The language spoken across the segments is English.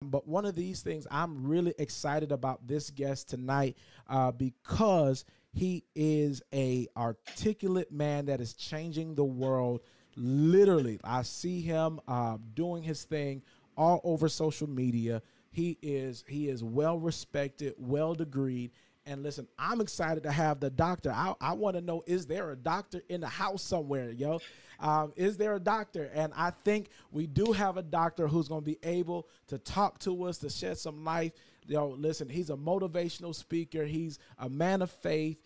But one of these things, I'm really excited about this guest tonight because he is a articulate man that is changing the world. Literally, I see him doing his thing all over social media. He is well respected, well degreed. And listen, I'm excited to have the doctor. I want to know, is there a doctor in the house somewhere, yo? Is there a doctor? And I think we do have a doctor who's going to be able to talk to us, to shed some light. Yo, listen, he's a motivational speaker. He's a man of faith.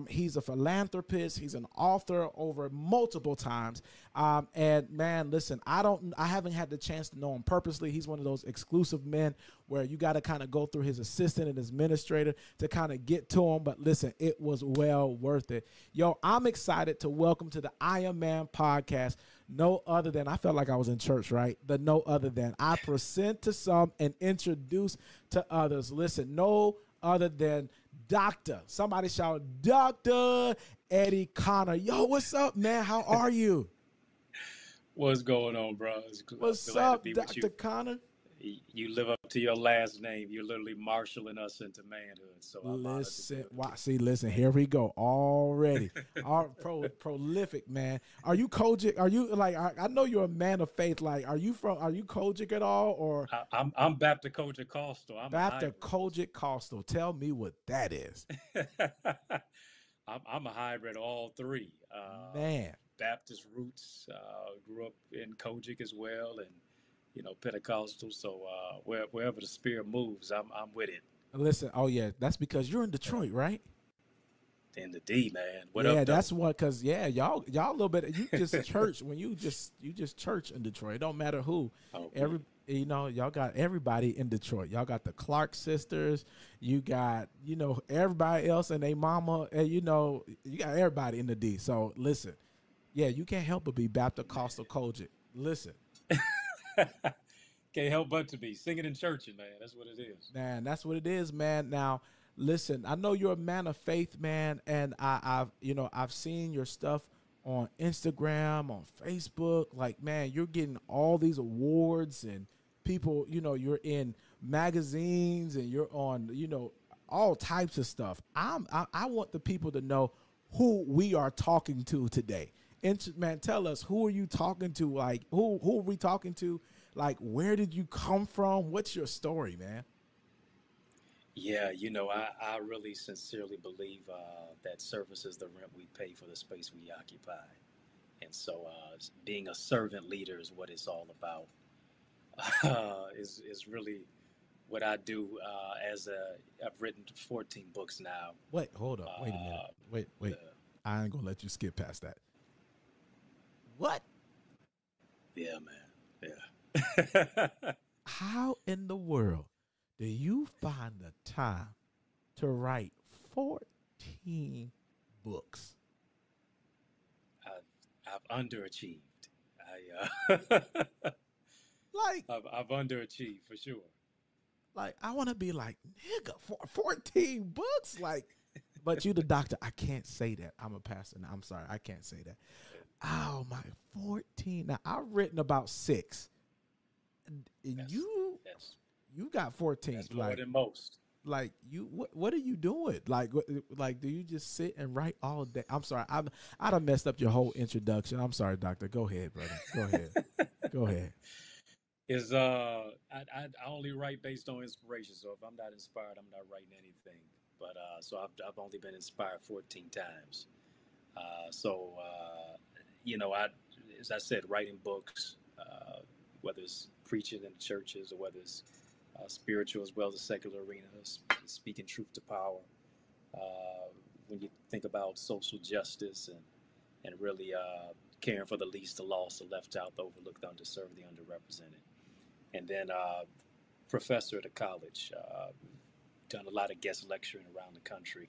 He's a philanthropist. He's an author over multiple times. And man, listen, I haven't had the chance to know him purposely. He's one of those exclusive men where you got to kind of go through his assistant and his administrator to kind of get to him. But listen, it was well worth it. Yo, I'm excited to welcome to the I Am Man podcast no other than, I felt like I was in church, right? The no other than. I present to some and introduce to others. Listen, no other than Doctor. Somebody shout, Dr. Eddie Connor. Yo, what's up, man? How are you? What's going on, bro? What's up, Dr. Connor? You live up to your last name. You're literally marshaling us into manhood. So I'm listen, listen, here we go already. Prolific, man. Are you Kojic? Are you like? I know you're a man of faith. Like, are you Kojic at all, or I'm Baptist Kojic Coastal. I'm Baptist Kojic Coastal. Tell me what that is. I'm a hybrid of all three. Man, Baptist roots. Grew up in Kojic as well, and Pentecostal. So wherever the spirit moves, I'm with it. Listen, oh yeah, that's because you're in Detroit, right? In the D, man. What yeah, up, that's what. Cause yeah, y'all a little bit. You just church when you just church in Detroit. It don't matter who. Okay. Y'all got everybody in Detroit. Y'all got the Clark sisters. You got everybody else and they mama. And you got everybody in the D. So listen, yeah, you can't help but be Baptist Coastal Kojic. Listen. Can't help but to be singing in church, man. That's what it is. Man, that's what it is, man. Now, listen, I know you're a man of faith, man, and I've seen your stuff on Instagram, on Facebook. Like, man, you're getting all these awards and people, you're in magazines and you're on, all types of stuff. I want the people to know who we are talking to today. Man, tell us, who are you talking to? Like, who are we talking to? Like, where did you come from? What's your story, man? Yeah, I really sincerely believe that service is the rent we pay for the space we occupy. And so being a servant leader is what it's all about. Is really what I do I've written 14 books now. Wait, hold up. Wait a minute. Wait. I ain't going to let you skip past that. What? Yeah, man. Yeah. How in the world do you find the time to write 14 books? I've underachieved. I've underachieved for sure. Like, I want to be like, nigga, 14 books? Like, but you the doctor. I can't say that. I'm a pastor. I'm sorry. I can't say that. Oh, my, 14. Now, I've written about 6. You got 14. That's more than most. Like, what are you doing? Like, do you just sit and write all day? I'm sorry, I done messed up your whole introduction. I'm sorry, doctor. Go ahead, brother. Go ahead. Go ahead. I only write based on inspiration. So if I'm not inspired, I'm not writing anything. But so I've only been inspired 14 times. As I said, writing books, whether it's preaching in churches or whether it's spiritual as well as the secular arena, speaking truth to power. When you think about social justice and really caring for the least, the lost, the left out, the overlooked, the underserved, the underrepresented. And then professor at a college, done a lot of guest lecturing around the country,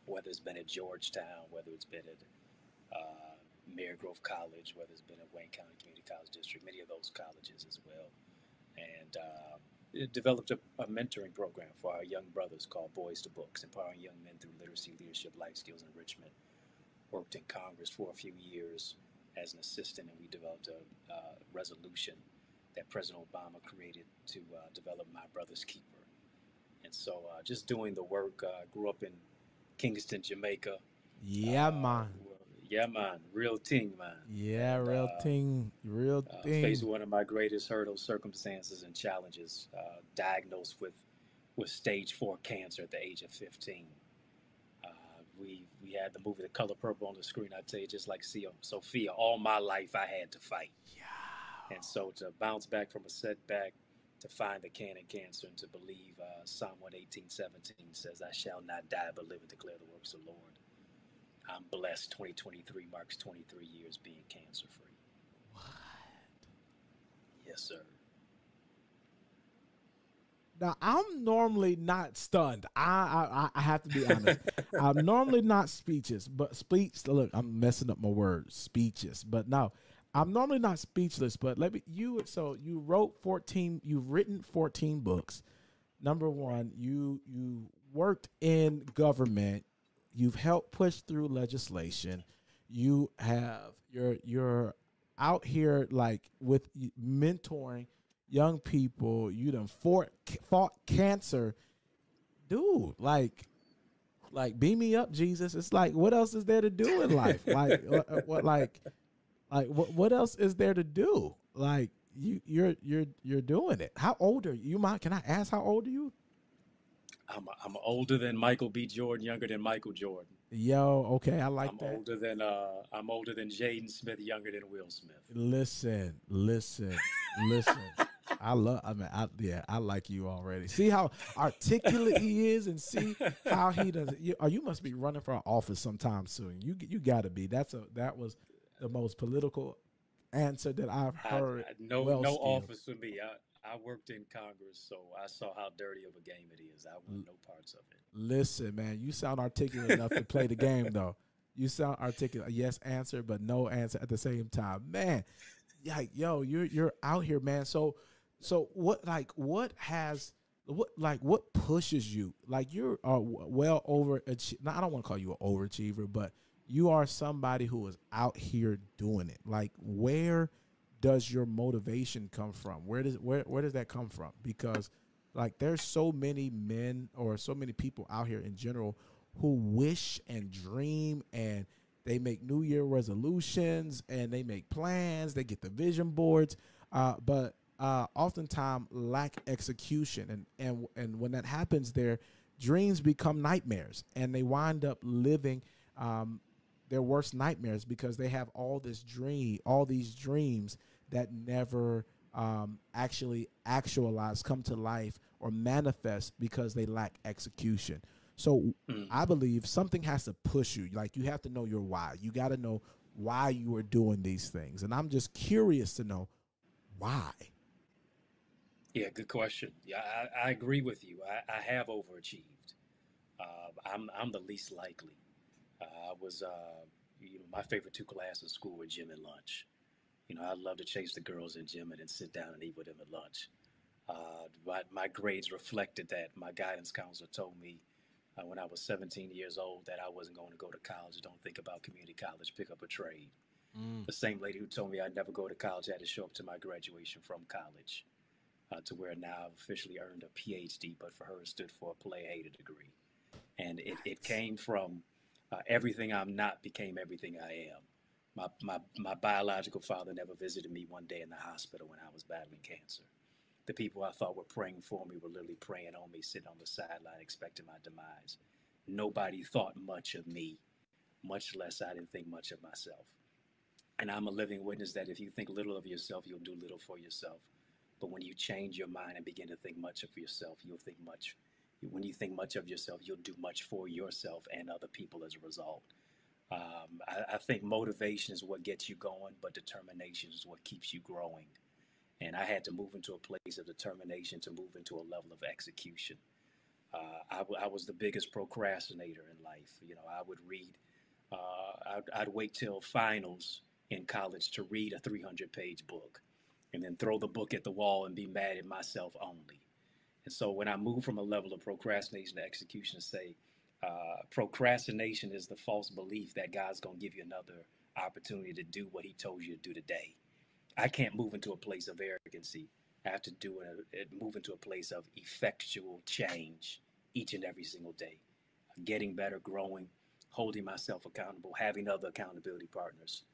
whether it's been at Georgetown, whether it's been at Mayor Grove College, whether it's been at Wayne County Community College District, many of those colleges as well. And it developed a mentoring program for our young brothers called Boys to Books, empowering young men through literacy, leadership, life skills, and enrichment. Worked in Congress for a few years as an assistant, and we developed a resolution that President Obama created to develop My Brother's Keeper. And so just doing the work. Grew up in Kingston, Jamaica. Yeah, Uh, man. yeah, man, real thing, man. Yeah, And real thing. Real faced thing. one of my greatest hurdles, circumstances, and challenges. Diagnosed with stage 4 cancer at the age of 15. Uh, we had the movie The Color Purple on the screen. I tell you, just like Sophia, all my life I had to fight. Yeah. And so to bounce back from a setback, to find the can of cancer, and to believe Psalm 118:17 says, I shall not die but live and declare the works of the Lord. I'm blessed. 2023 marks 23 years being cancer free. What? Yes, sir. Now I'm normally not stunned. I have to be honest. I'm normally not speechless, but speech. Look, I'm messing up my words. Speeches, but no, I'm normally not speechless. But let me you. So you wrote 14. You've written 14 books. Number Right. one, you worked in government. You've helped push through legislation. You're out here like with mentoring young people. You done fought cancer, dude. Like beam me up, Jesus. It's like what else is there to do in life? Like what what else is there to do? Like you're doing it. How old are you? Can I ask how old are you? I'm older than Michael B. Jordan, younger than Michael Jordan. Yo, okay, I like that. I'm older than Jaden Smith, younger than Will Smith. Listen. Yeah, I like you already. See how articulate he is, and see how he does it. You must be running for office sometime soon. You got to be. That was the most political answer that I've heard. Well No skilled. office for me. I worked in Congress, so I saw how dirty of a game it is. I want no parts of it. Listen, man, you sound articulate enough to play the game, though. You sound articulate. Yes, answer, but no answer at the same time, man. Yeah, yo, you're out here, man. So what pushes you? Like you're well over. Now, I don't want to call you an overachiever, but you are somebody who is out here doing it. Like where does your motivation come from? Where does that come from? Because like there's so many men or so many people out here in general who wish and dream and they make New Year resolutions and they make plans. They get the vision boards, but oftentimes lack execution. And when that happens, their dreams become nightmares, and they wind up living um, their worst nightmares because they have all these dreams that never actually actualize, come to life, or manifest because they lack execution. So Mm. I believe something has to push you. Like you have to know your why. You got to know why you are doing these things. And I'm just curious to know why. Yeah, good question. Yeah, I agree with you. I have overachieved. I'm the least likely. I was, my favorite two classes in school were gym and lunch. I love to chase the girls in gym and then sit down and eat with them at lunch. My grades reflected that. My guidance counselor told me when I was 17 years old that I wasn't going to go to college. Don't think about community college, pick up a trade. Mm. The same lady who told me I'd never go to college had to show up to my graduation from college, to where now I've officially earned a PhD, but for her it stood for a play hater degree. And it Nice. came from everything I'm not became everything I am. My biological father never visited me one day in the hospital when I was battling cancer. The people I thought were praying for me were literally praying on me, sitting on the sideline, expecting my demise. Nobody thought much of me, much less I didn't think much of myself. And I'm a living witness that if you think little of yourself, you'll do little for yourself. But when you change your mind and begin to think much of yourself, you'll think much. When you think much of yourself, you'll do much for yourself and other people as a result. I think motivation is what gets you going, but determination is what keeps you growing. And I had to move into a place of determination to move into a level of execution. I was the biggest procrastinator in life. I would read, I'd wait till finals in college to read a 300-page book and then throw the book at the wall and be mad at myself only. And so when I moved from a level of procrastination to execution, say, procrastination is the false belief that God's going to give you another opportunity to do what he told you to do today. I can't move into a place of arrogancy. I have to move into a place of effectual change each and every single day, getting better, growing, holding myself accountable, having other accountability partners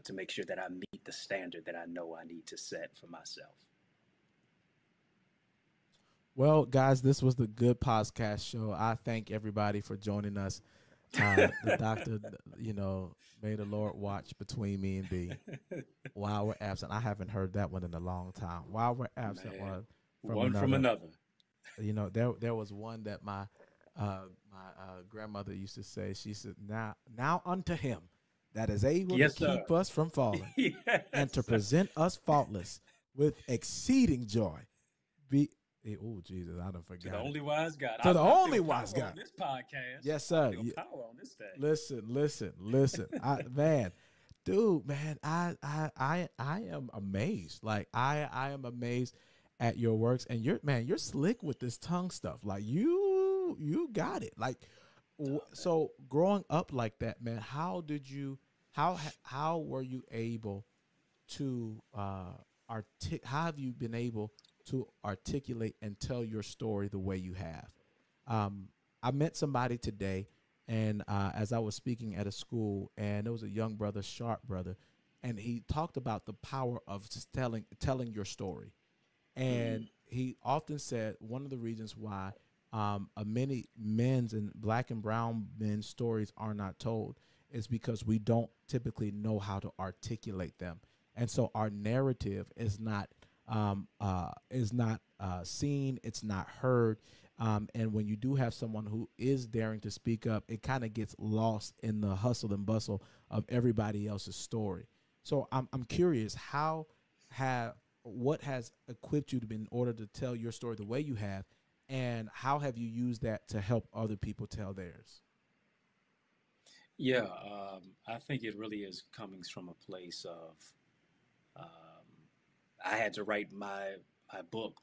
to make sure that I meet the standard that I know I need to set for myself. Well, guys, this was the Good Podcast Show. I thank everybody for joining us. The doctor, may the Lord watch between me and thee while we're absent. I haven't heard that one in a long time. While we're absent, one from another. There was one that my grandmother used to say. She said, "Now unto him that is able to keep us from falling yes, and to present us faultless with exceeding joy." Oh, Jesus, I done forgot. To the only wise God. To the only wise God. On this podcast. Yes, sir. Power on this day. Listen. I am amazed. Like I am amazed at your works, and you're slick with this tongue stuff. Like you got it. Like so growing up like that, man, how were you able to how have you been able to articulate and tell your story the way you have? I met somebody today, and as I was speaking at a school, and there was a young brother, sharp brother, and he talked about the power of just telling your story. And he often said one of the reasons why many men's and black and brown men's stories are not told is because we don't typically know how to articulate them. And so our narrative is not seen, it's not heard. And when you do have someone who is daring to speak up, it kind of gets lost in the hustle and bustle of everybody else's story. So I'm curious, what has equipped you in order to tell your story the way you have, and how have you used that to help other people tell theirs? Yeah, I think it really is coming from a place of I had to write my book.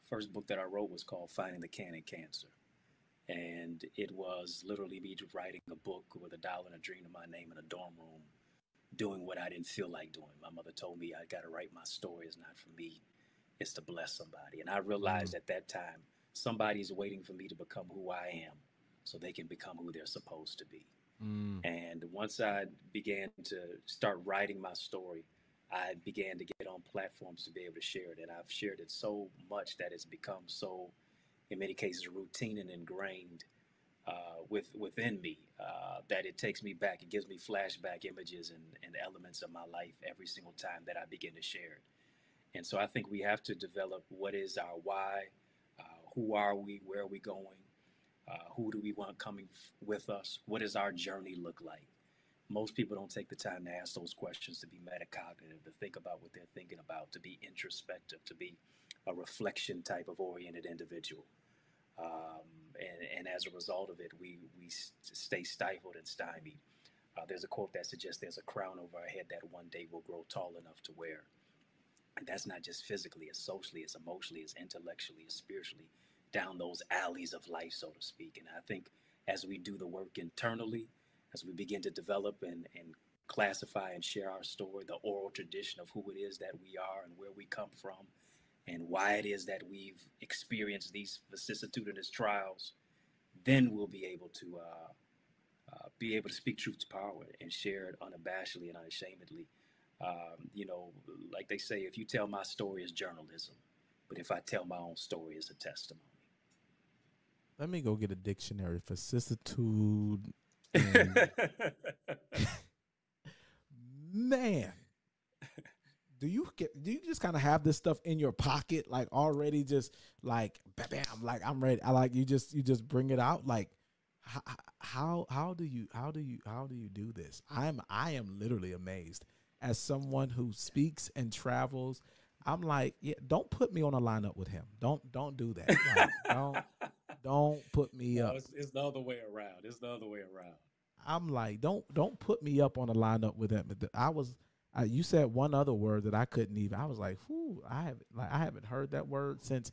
First book that I wrote was called Finding the Can in Cancer. And it was literally me writing a book with $1 and a dream in my name in a dorm room, doing what I didn't feel like doing. My mother told me I got to write my story. It's not for me. It's to bless somebody. And I realized at that time, somebody's waiting for me to become who I am so they can become who they're supposed to be. And once I began to start writing my story, I began to get on platforms to be able to share it. And I've shared it so much that it's become so, in many cases, routine and ingrained within me that it takes me back. It gives me flashback images and elements of my life every single time that I begin to share it. And so I think we have to develop what is our why, who are we, where are we going, who do we want coming with us, what does our journey look like? Most people don't take the time to ask those questions, to be metacognitive, to think about what they're thinking about, to be introspective, to be a reflection type of oriented individual. And as a result of it, we stay stifled and stymied. There's a quote that suggests there's a crown over our head that one day will grow tall enough to wear. And that's not just physically, it's socially, it's emotionally, it's intellectually, it's spiritually, down those alleys of life, so to speak. And I think as we do the work internally, as we begin to develop and classify and share our story, the oral tradition of who it is that we are and where we come from, and why it is that we've experienced these vicissitudinous trials, then we'll be able to speak truth to power and share it unabashedly and unashamedly. Like they say, if you tell my story, it's journalism, but if I tell my own story, it's a testimony. Let me go get a dictionary. Vicissitude. Man, do you just kind of have this stuff in your pocket, like already, just like bam, like I'm ready. I like you just bring it out. Like how do you do this? I am literally amazed as someone who speaks and travels. I'm like, yeah, don't put me on a lineup with him. Don't do that. Like, don't put me up. It's the other way around. I'm like, don't put me up on a lineup with him. You said one other word that I couldn't even. I was like, whoo, I haven't heard that word since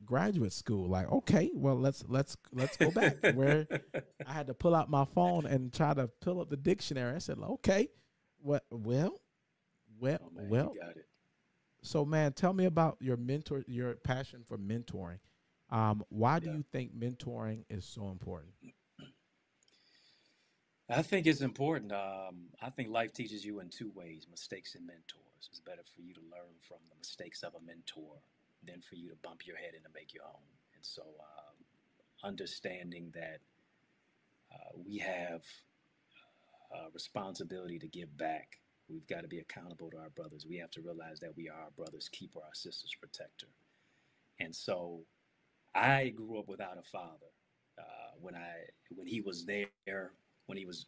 graduate school. Like, okay, well, let's go back where I had to pull out my phone and try to pull up the dictionary. I said, okay, what? Well, Well, Oh man, you well. got it. So, man, tell me about your mentor, your passion for mentoring. Why do Yeah. you think mentoring is so important? I think it's important. I think life teaches you in two ways, mistakes and mentors. It's better for you to learn from the mistakes of a mentor than for you to bump your head and to make your own. And so, understanding that we have a responsibility to give back. We've got to be accountable to our brothers. We have to realize that we are our brother's keeper, our sister's protector. And so I grew up without a father. When he was there, when he was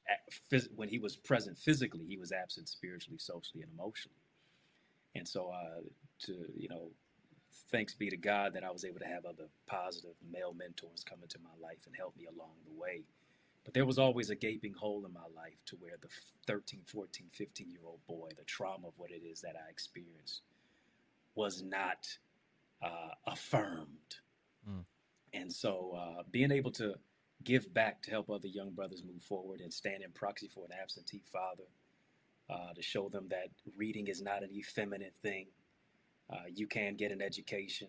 when he was present physically, he was absent spiritually, socially, and emotionally. And so, to thanks be to God that I was able to have other positive male mentors come into my life and help me along the way. But there was always a gaping hole in my life to where the 13, 14, 15-year-old boy, the trauma of what it is that I experienced, was not affirmed. Mm. And so being able to give back to help other young brothers move forward and stand in proxy for an absentee father, to show them that reading is not an effeminate thing. You can get an education.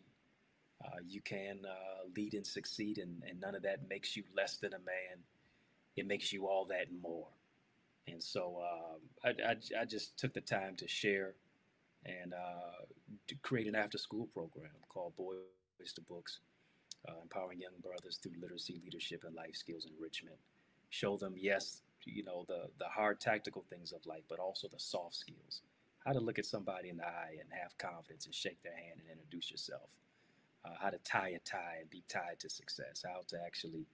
You can lead and succeed, and none of that makes you less than a man. It makes you all that and more. And so I just took the time to share and to create an after school program called Boys to Books, empowering young brothers through literacy, leadership, and life skills enrichment. Show them, yes, the hard tactical things of life, but also the soft skills. How to look at somebody in the eye and have confidence and shake their hand and introduce yourself. How to tie a tie and be tied to success. How to actually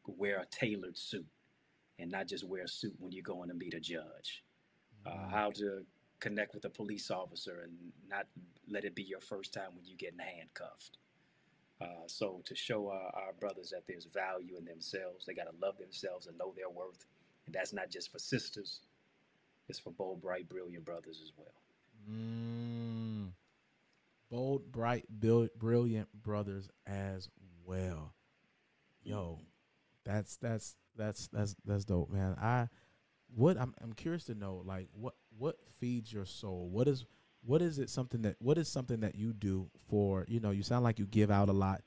wear a tailored suit and not just wear a suit when you're going to meet a judge. Mm. How to connect with a police officer and not let it be your first time when you getting handcuffed. So to show our brothers that there's value in themselves, they got to love themselves and know their worth. And that's not just for sisters, it's for bold, bright, brilliant brothers as well. Mm. Bold, bright, brilliant brothers as well. Yo, Mm-hmm. that's dope, man. I'm curious to know, like, what feeds your soul? What is something that you do for, you sound like you give out a lot.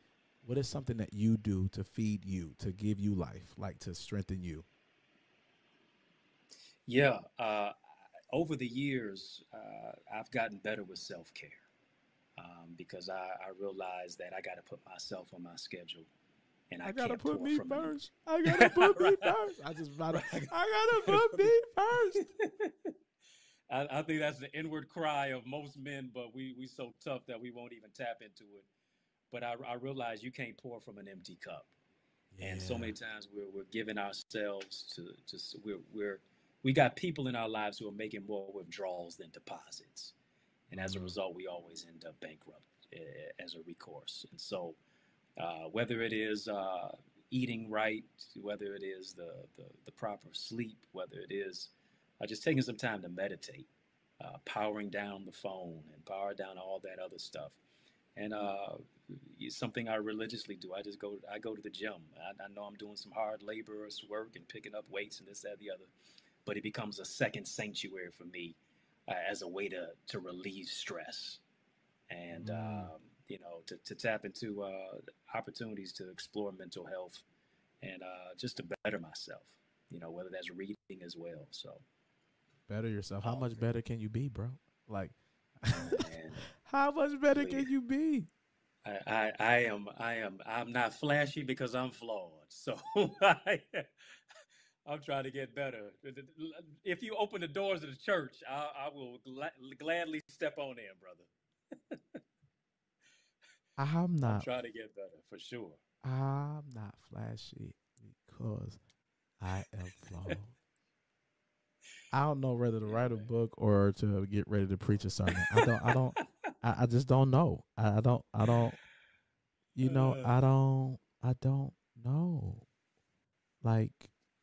What is something that you do to feed you, to give you life, like to strengthen you? Yeah, over the years, I've gotten better with self care because I realized that I got to put myself on my schedule and I I gotta can't put pour me from an first. empty. I gotta put me Right, first. I just about to, right. I gotta put me first. I think that's the inward cry of most men, but we so tough that we won't even tap into it. But I realize you can't pour from an empty cup, and so Yeah. many times we're giving ourselves to we got people in our lives who are making more withdrawals than deposits, and as a Mm. result, we always end up bankrupt as a recourse. And so, whether it is eating right, whether it is the proper sleep, whether it is just taking some time to meditate, powering down the phone and power down all that other stuff. And something I religiously do. I go to the gym. I know I'm doing some hard laborious work and picking up weights and this, that, the other, but it becomes a second sanctuary for me as a way to relieve stress and Mm. to tap into opportunities to explore mental health and just to better myself. Whether that's reading as well. So, Better yourself. How all of much it. better can you be, bro? Like, Man, how much better please. can you be? I'm not flashy because I'm flawed. So I'm trying to get better. If you open the doors of the church, I will gladly step on in, brother. I'm I'm not trying to get better for sure. I'm not flashy because I am flawed. I don't know whether to Yeah, write a man. book or to get ready to preach a sermon. I just don't know. I don't I don't know. Like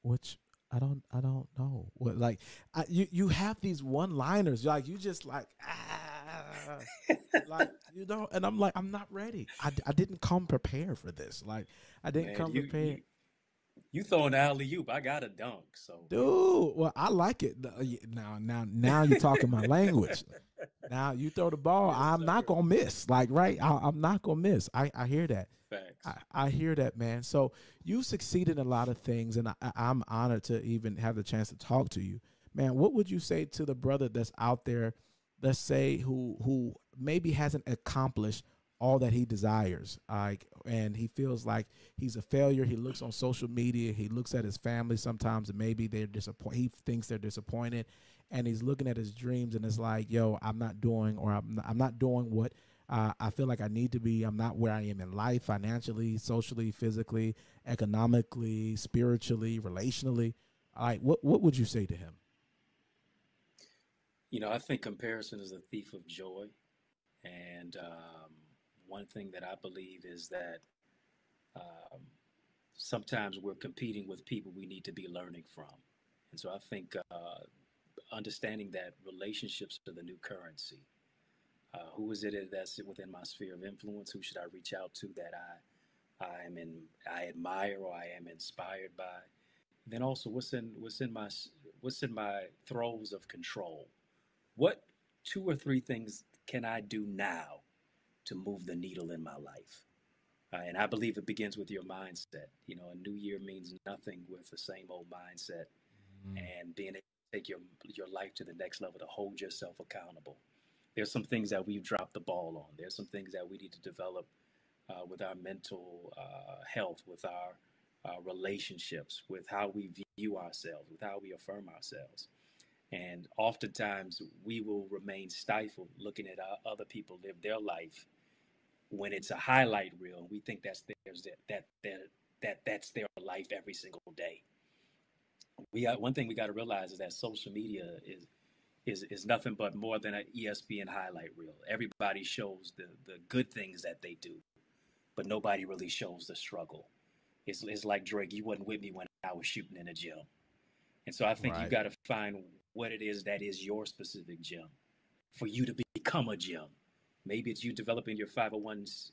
which I don't know. What like you have these one liners. Like you just like like and I'm like I'm not ready. I didn't come prepared for this. Like I didn't Man, come prepared. You throwing alley oop, I got a dunk. So Dude, well, I like it. Now you're talking my language. Now you throw the ball, yes, I'm not sir. gonna miss. Like, right? I'm not gonna miss. I hear that. Facts. I hear that, man. So you've succeeded in a lot of things, and I'm honored to even have the chance to talk to you, man. What would you say to the brother that's out there, let's say, who maybe hasn't accomplished all that he desires, like, and he feels like he's a failure. He looks on social media, he looks at his family sometimes, and maybe they're disappointed. He thinks they're disappointed, and he's looking at his dreams, and it's like, yo, I'm not doing, or I'm not doing what I feel like I need to be. I'm not where I am in life, financially, socially, physically, economically, spiritually, relationally. Like, what would you say to him? I think comparison is a thief of joy. And one thing that I believe is that um, sometimes we're competing with people we need to be learning from. And so I think understanding that relationships are the new currency. Who is it that's within my sphere of influence? Who should I reach out to that I admire or I am inspired by? Then also, what's in my throes of control? What two or three things can I do now to move the needle in my life? And I believe it begins with your mindset. A new year means nothing with the same old mindset, Mm, and being able to take your life to the next level to hold yourself accountable. There's some things that we've dropped the ball on. There's some things that we need to develop with our mental health, with our relationships, with how we view ourselves, with how we affirm ourselves. And oftentimes we will remain stifled looking at other people live their life when it's a highlight reel, and we think that's their life every single day. One thing we got to realize is that social media is nothing but more than an ESPN highlight reel. Everybody shows the good things that they do, but nobody really shows the struggle. It's like Drake, you wasn't with me when I was shooting in the gym. And so I think you right. got to find what it is that is your specific gym for you to become a gym. Maybe it's you developing your 501c3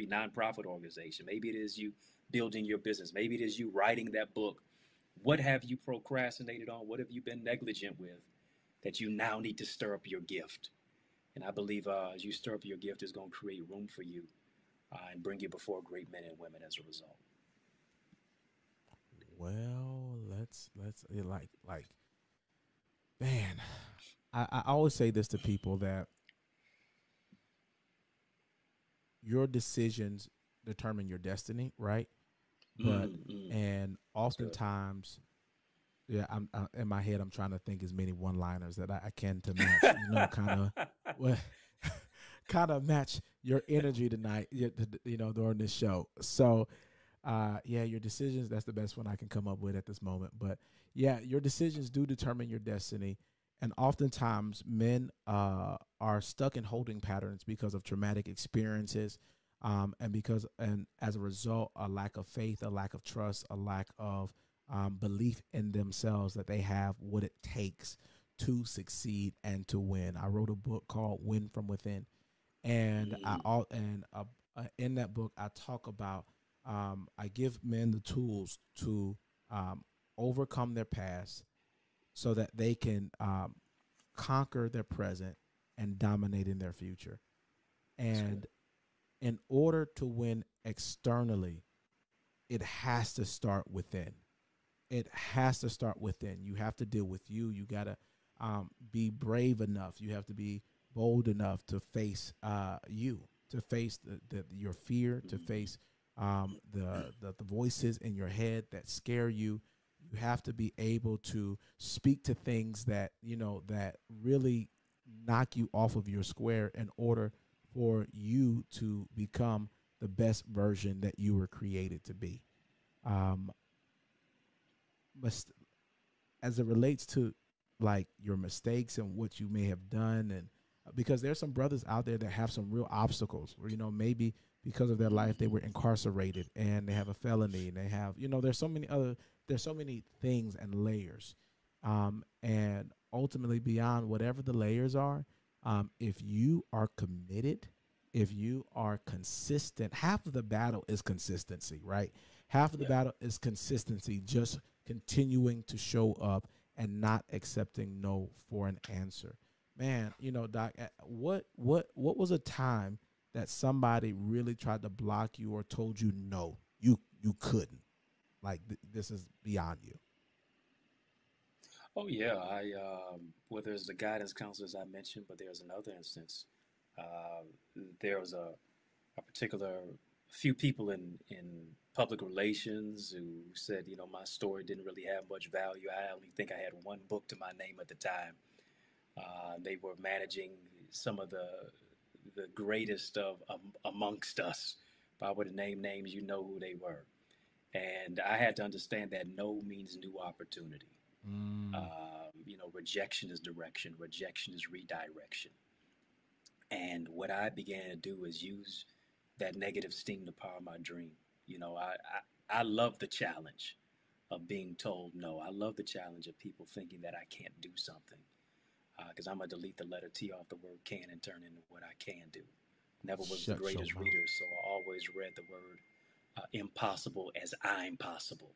nonprofit organization. Maybe it is you building your business. Maybe it is you writing that book. What have you procrastinated on? What have you been negligent with that you now need to stir up your gift? And I believe as you stir up your gift, it's going to create room for you and bring you before great men and women as a result. Well, let's like man. I always say this to people that your decisions determine your destiny, right? But Mm. and That's good. oftentimes, yeah, in my head, I'm trying to think as many one-liners that I can to match, kind of what kind of match your energy tonight, during this show. So, yeah, your decisions, that's the best one I can come up with at this moment. But yeah, your decisions do determine your destiny. And oftentimes men are stuck in holding patterns because of traumatic experiences. And as a result, a lack of faith, a lack of trust, a lack of belief in themselves that they have what it takes to succeed and to win. I wrote a book called Win from Within, and Mm. in that book I talk about, I give men the tools to um, overcome their past so that they can conquer their present and dominate in their future. That's good. And in order to win externally, it has to start within. It has to start within. You have to deal with you. You got to be brave enough. You have to be bold enough to face to face your fear, to Mm. face the voices in your head that scare you. You have to be able to speak to things that that really knock you off of your square in order for you to become the best version that you were created to be. Um, as it relates to like your mistakes and what you may have done, and because there's some brothers out there that have some real obstacles where maybe because of their life they were incarcerated and they have a felony and they have there's so many things and layers, and ultimately beyond whatever the layers are, if you are committed, if you are consistent, half of the battle is consistency, right? Half of the Yeah. battle is consistency, just continuing to show up and not accepting no for an answer. Man, Doc, what was a time that somebody really tried to block you or told you no, you couldn't? Like this is beyond you. Oh yeah, I well, there's the guidance counselors I mentioned, but there's another instance. Uh, there was a particular few people in public relations who said, my story didn't really have much value. I only think I had one book to my name at the time. They were managing some of the greatest of amongst us. If I were to name names, you know who they were. And I had to understand that no means new opportunity. Mm, Rejection is direction, rejection is redirection. And what I began to do is use that negative steam to power my dream. I love the challenge of being told no. I love the challenge of people thinking that I can't do something because I'm going to delete the letter T off the word can and turn into what I can do. Never was the shut your greatest mouth. reader, so I always read the word impossible as I'm possible.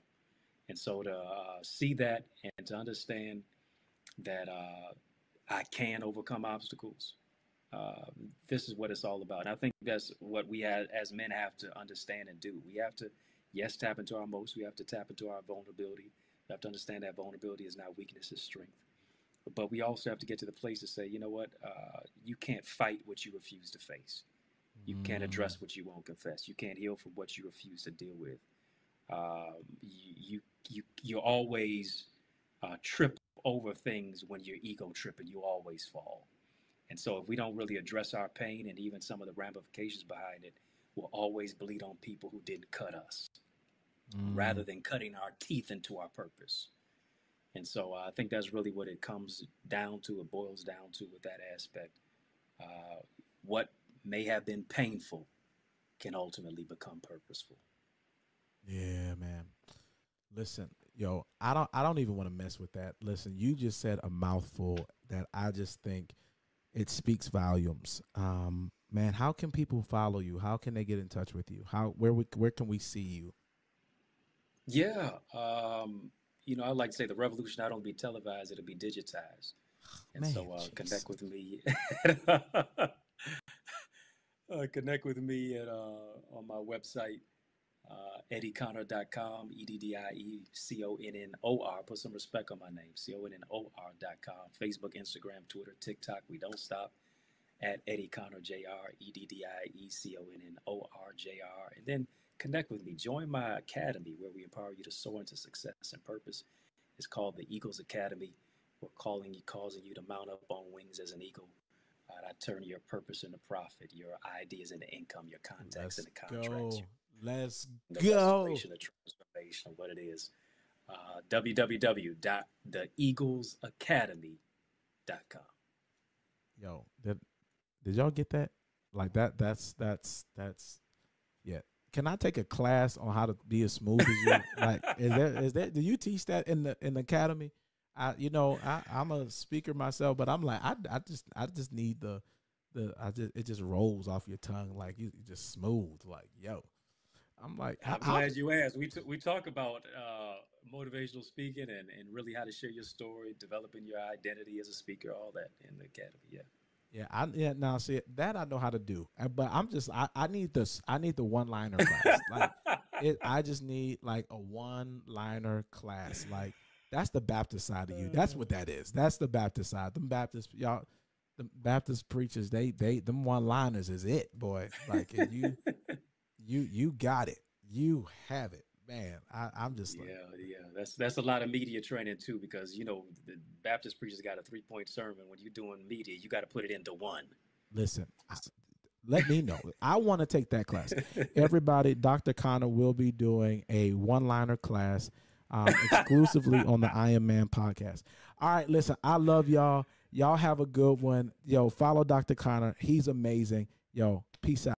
And so to see that and to understand that I can overcome obstacles. This is what it's all about. And I think that's what we as men have to understand and do. We have to, yes, tap into our emotions. We have to tap into our vulnerability. We have to understand that vulnerability is not weakness, it's strength. But we also have to get to the place to say, you know what, you can't fight what you refuse to face. You can't Mm, address what you won't confess. You can't heal from what you refuse to deal with. You always trip over things when you're ego tripping. You always fall. And so if we don't really address our pain and even some of the ramifications behind it, we'll always bleed on people who didn't cut us, rather mm. than cutting our teeth into our purpose. And so I think that's really what it comes down to. It boils down to with that aspect. Uh, what may have been painful can ultimately become purposeful. Yeah, man. Listen, yo, I don't even want to mess with that. Listen, you just said a mouthful that I just think it speaks volumes. Man, how can people follow you? How can they get in touch with you? Where can we see you? Yeah. I like to say the revolution not only be televised, it'll be digitized. And Man, so jeez. connect with me at on my website, eddieconnor.com, EDDIECONNOR. Put some respect on my name, CONNOR.com. Facebook, Instagram, Twitter, TikTok. We don't stop at Eddie Connor Jr. EDDIECONNOR. And then connect with me. Join my academy where we empower you to soar into success and purpose. It's called the Eagles Academy. We're causing you to mount up on wings as an eagle. I turn your purpose into profit, your ideas into income, your contacts Let's into contracts, go. Let's the go. restoration, the transformation of what it is. www.theeaglesacademy.com. Yo, did y'all get that? Like that's yeah. Can I take a class on how to be as smooth as you? Like, is there? Do you teach that in the academy? I'm a speaker myself, but I'm like, I just need it just rolls off your tongue like you just smooth. Like, yo, I'm like, I'm how glad you asked. We talk about motivational speaking and really how to share your story, developing your identity as a speaker, all that in the academy. Yeah. yeah, now see that I know how to do, but I need this. I need the one liner class. Like it, I just need like a one liner class. Like that's the Baptist side of you. That's what that is. That's the Baptist side. Them Baptist y'all, the Baptist preachers. They them one liners is it, boy. Like and you got it. You have it, man. I'm just like, Yeah. That's a lot of media training too, because the Baptist preachers got a 3 point sermon. When you're doing media, you got to put it into one. listen. Let me know. I want to take that class. Everybody, Dr. Connor will be doing a one-liner class exclusively on the I Am Man podcast. All right, listen, I love y'all. Y'all have a good one. Yo, follow Dr. Connor. He's amazing. Yo, peace out.